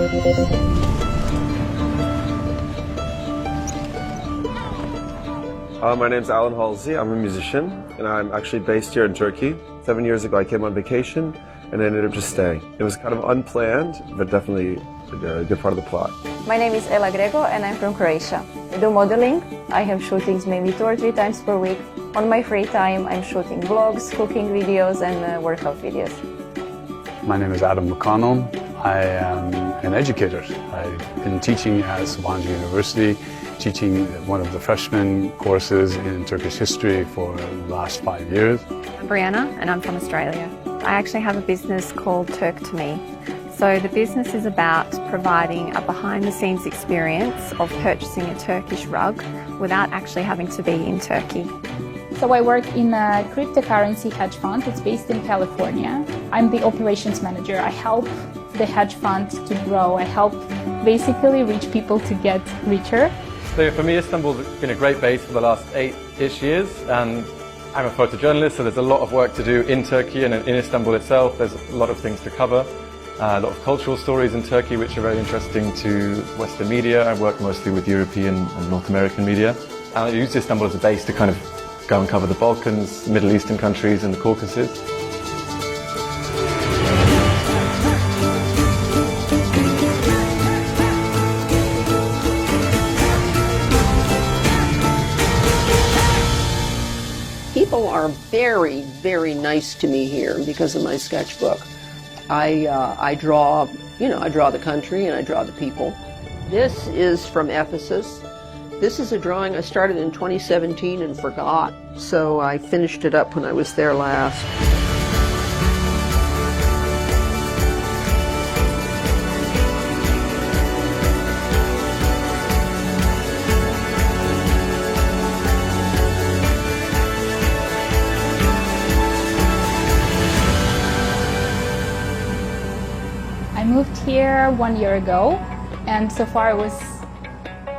My name's Alan Halsey. I'm a musician, and I'm actually based here in Turkey. 7 years ago, I came on vacation, and I ended up just staying. It was kind of unplanned, but definitely a good part of the plot. My name is Ela Grego, and I'm from Croatia. I do modeling. I have shootings maybe 2 or 3 times per week. On my free time, I'm shooting vlogs, cooking videos, and workout videos. My name is Adam Mukano. I am an educator. I've been teaching at Sabancı University, teaching one of the freshman courses in Turkish history for the last 5 years. I'm Brianna, and I'm from Australia. I actually have a business called Turk to Me. So the business is about providing a behind-the-scenes experience of purchasing a Turkish rug without actually having to be in Turkey. So I work in a cryptocurrency hedge fund. It's based in California. I'm the operations manager. I help the hedge fund to grow. I help basically rich people to get richer. So for me, Istanbul's been a great base for the last 8-ish years, and I'm a photojournalist, so there's a lot of work to do in Turkey and in Istanbul itself. There's a lot of things to cover. A lot of cultural stories in Turkey which are very interesting to Western media. I work mostly with European and North American media. And I use Istanbul as a base to kind of go and cover the Balkans, Middle Eastern countries and the Caucasus. People are very, very nice to me here because of my sketchbook. I draw, I draw the country and I draw the people. This is from Ephesus. This is a drawing I started in 2017 and forgot, so I finished it up when I was there last. I moved here 1 year ago, and so far it was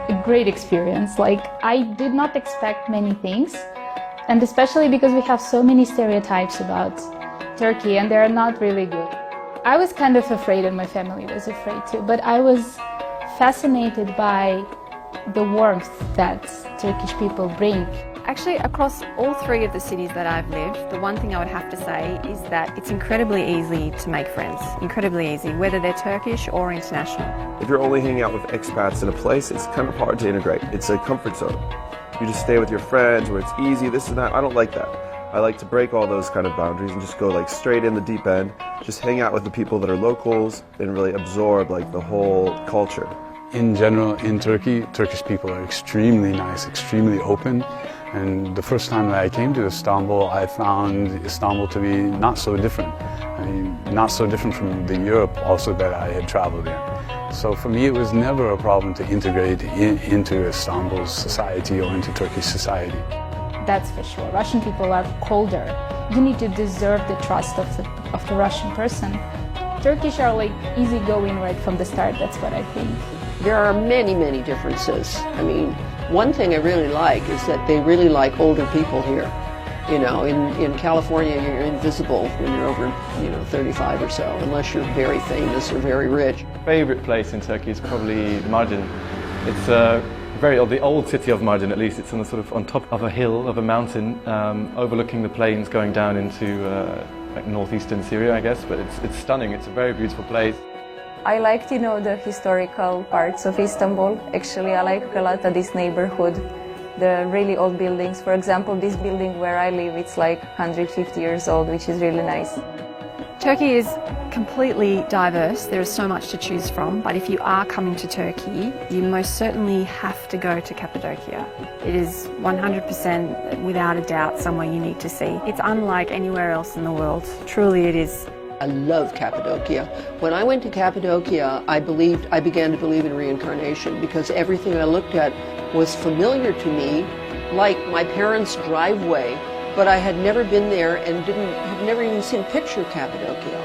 a great experience. Like, I did not expect many things, and especially because we have so many stereotypes about Turkey, and they're not really good. I was kind of afraid, and my family was afraid too, but I was fascinated by the warmth that Turkish people bring. Actually, across all 3 of the cities that I've lived, the one thing I would have to say is that it's incredibly easy to make friends. Incredibly easy, whether they're Turkish or international. If you're only hanging out with expats in a place, it's kind of hard to integrate. It's a comfort zone. You just stay with your friends where it's easy, this and that. I don't like that. I like to break all those kind of boundaries and just go like straight in the deep end, just hang out with the people that are locals and really absorb like the whole culture. In general, in Turkey, Turkish people are extremely nice, extremely open. And the first time that I came to Istanbul, I found Istanbul to be not so different. I mean, not so different from the Europe also that I had traveled in. So for me, it was never a problem to integrate into Istanbul's society or into Turkish society. That's for sure. Russian people are colder. You need to deserve the trust of the Russian person. Turkish are like easygoing right from the start, that's what I think. There are many, many differences. I mean, one thing I really like is that they really like older people here. You know, in California, you're invisible when you're over, 35 or so, unless you're very famous or very rich. Favorite place in Turkey is probably Mardin. It's the old city of Mardin, at least. It's on top of a hill, of a mountain, overlooking the plains going down into like northeastern Syria, I guess. But it's stunning. It's a very beautiful place. I like the historical parts of Istanbul. Actually, I like a lot of this neighborhood, the really old buildings. For example, this building where I live, it's like 150 years old, which is really nice. Turkey is completely diverse. There is so much to choose from, but if you are coming to Turkey, you most certainly have to go to Cappadocia. It is 100% without a doubt somewhere you need to see. It's unlike anywhere else in the world. Truly it is. I love Cappadocia. When I went to Cappadocia, I began to believe in reincarnation because everything I looked at was familiar to me, like my parents' driveway, but I had never been there and had never even seen a picture of Cappadocia.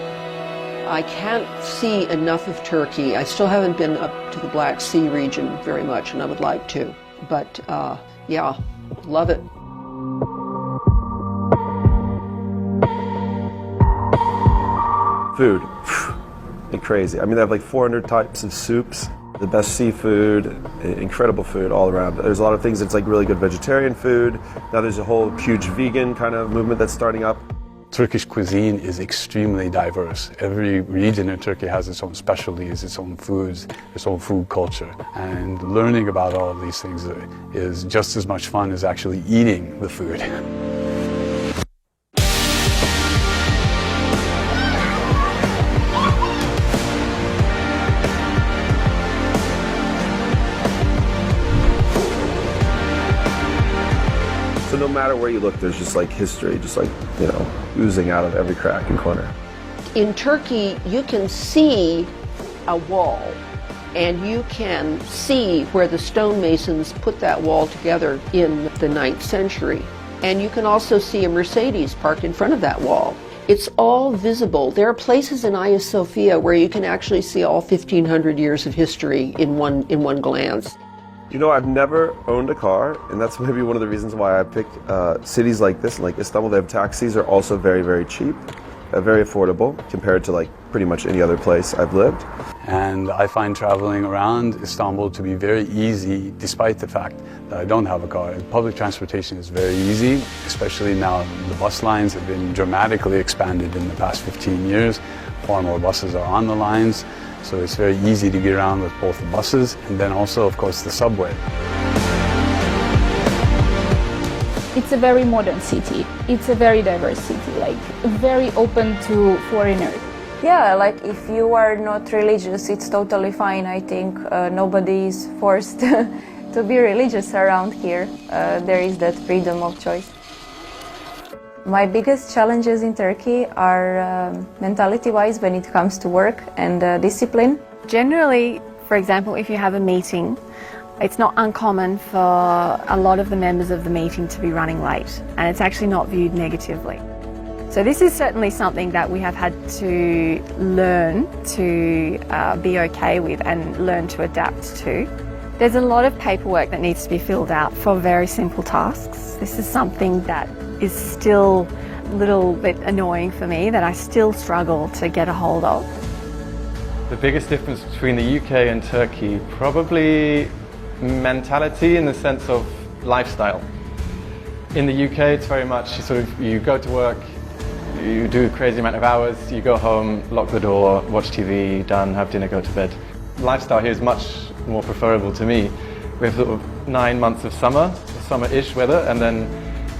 I can't see enough of Turkey. I still haven't been up to the Black Sea region very much, and I would like to. But yeah, love it. Food. crazy. I mean, they have like 400 types of soups, the best seafood, incredible food all around. There's a lot of things that's like really good vegetarian food. Now there's a whole huge vegan kind of movement that's starting up. Turkish cuisine is extremely diverse. Every region in Turkey has its own specialties, its own foods, its own food culture. And learning about all of these things is just as much fun as actually eating the food. So no matter where you look, there's just like history, just like, you know, oozing out of every crack and corner. In Turkey, you can see a wall, and you can see where the stonemasons put that wall together in the 9th century. And you can also see a Mercedes parked in front of that wall. It's all visible. There are places in Hagia Sophia where you can actually see all 1,500 years of history in one glance. You know, I've never owned a car, and that's maybe one of the reasons why I picked cities like this. Like Istanbul, they have taxis are also very, very cheap, very affordable compared to like pretty much any other place I've lived. And I find traveling around Istanbul to be very easy, despite the fact that I don't have a car. Public transportation is very easy, especially now the bus lines have been dramatically expanded in the past 15 years. Far more buses are on the lines. So it's very easy to get around with both the buses and then also, of course, the subway. It's a very modern city. It's a very diverse city, like very open to foreigners. Yeah, like if you are not religious, it's totally fine. I think nobody is forced to be religious around here. There is that freedom of choice. My biggest challenges in Turkey are mentality-wise when it comes to work and discipline. Generally, for example, if you have a meeting, it's not uncommon for a lot of the members of the meeting to be running late, and it's actually not viewed negatively. So this is certainly something that we have had to learn to be okay with and learn to adapt to. There's a lot of paperwork that needs to be filled out for very simple tasks. This is something that is still a little bit annoying for me, that I still struggle to get a hold of. The biggest difference between the UK and Turkey, probably mentality in the sense of lifestyle. In the UK, it's very much you go to work, you do a crazy amount of hours, you go home, lock the door, watch TV, done, have dinner, go to bed. Lifestyle here is much more preferable to me. We have sort of 9 months of summer-ish weather, and then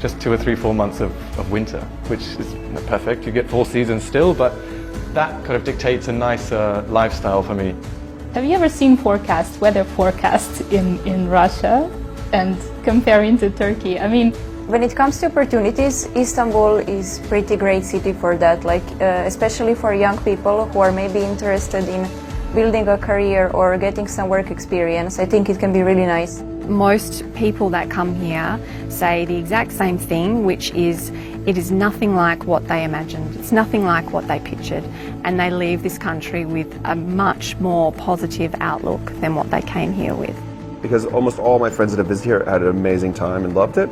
just 2 or 3, 4 months of winter, which is perfect. You get 4 seasons still, but that kind of dictates a nicer lifestyle for me. Have you ever seen weather forecasts in Russia and comparing to Turkey? I mean, when it comes to opportunities, Istanbul is a pretty great city for that, like especially for young people who are maybe interested in building a career or getting some work experience. I think it can be really nice. Most people that come here say the exact same thing, which is it is nothing like what they imagined. It's nothing like what they pictured, and they leave this country with a much more positive outlook than what they came here with. Because almost all my friends that have visited here had an amazing time and loved it.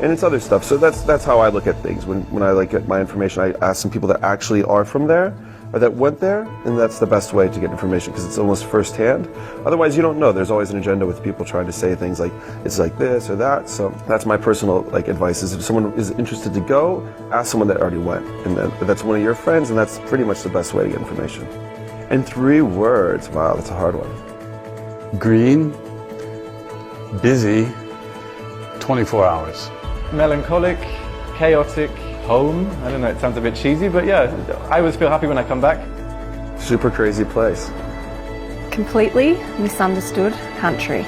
And it's other stuff. So that's how I look at things. When I like get my information, I ask some people that actually are from there or that went there, and that's the best way to get information because it's almost firsthand. Otherwise, you don't know. There's always an agenda with people trying to say things like it's like this or that. So that's my personal advice: is if someone is interested to go, ask someone that already went, and that's one of your friends, and that's pretty much the best way to get information. In 3 words, wow, that's a hard one. Green, busy, 24 hours. Melancholic, chaotic, home. I don't know, it sounds a bit cheesy, but yeah, I always feel happy when I come back. Super crazy place. Completely misunderstood country.